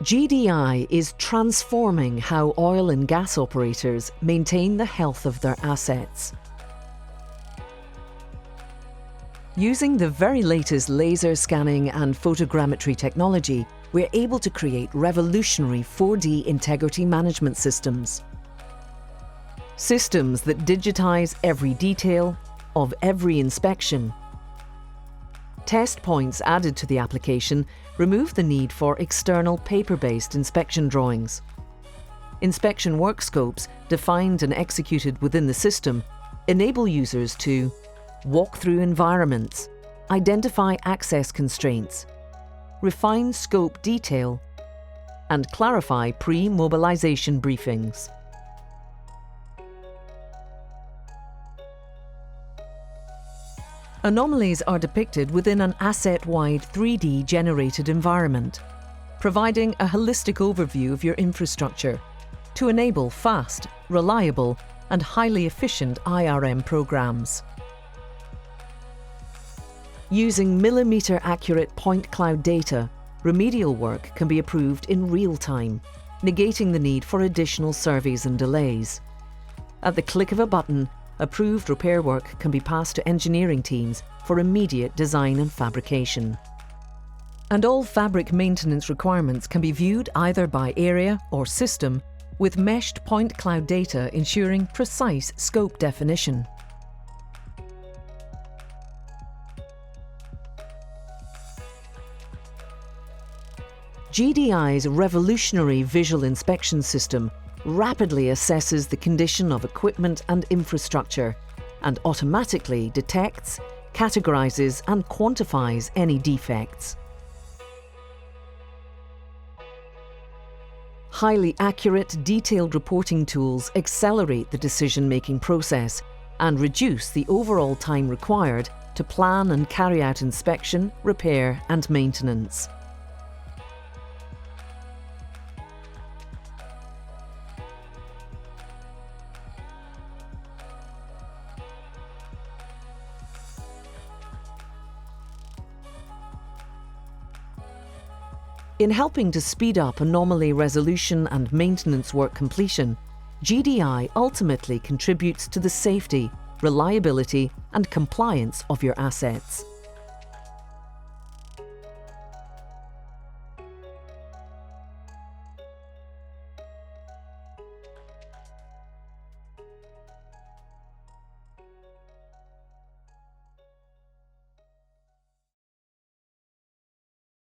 GDI is transforming how oil and gas operators maintain the health of their assets. Using the very latest laser scanning and photogrammetry technology, we're able to create revolutionary 4D integrity management systems. Systems that digitize every detail of every inspection. Test points added to the application remove the need for external paper-based inspection drawings. Inspection work scopes, defined and executed within the system, enable users to walk through environments, identify access constraints, refine scope detail, and clarify pre-mobilization briefings. Anomalies are depicted within an asset-wide 3D generated environment, providing a holistic overview of your infrastructure to enable fast, reliable, and highly efficient IRM programs. Using millimeter-accurate point cloud data, remedial work can be approved in real time, negating the need for additional surveys and delays. At the click of a button, approved repair work can be passed to engineering teams for immediate design and fabrication. And all fabric maintenance requirements can be viewed either by area or system, with meshed point cloud data ensuring precise scope definition. GDI's revolutionary visual inspection system rapidly assesses the condition of equipment and infrastructure and automatically detects, categorizes, and quantifies any defects. Highly accurate, detailed reporting tools accelerate the decision-making process and reduce the overall time required to plan and carry out inspection, repair, and maintenance. In helping to speed up anomaly resolution and maintenance work completion, GDI ultimately contributes to the safety, reliability, and compliance of your assets.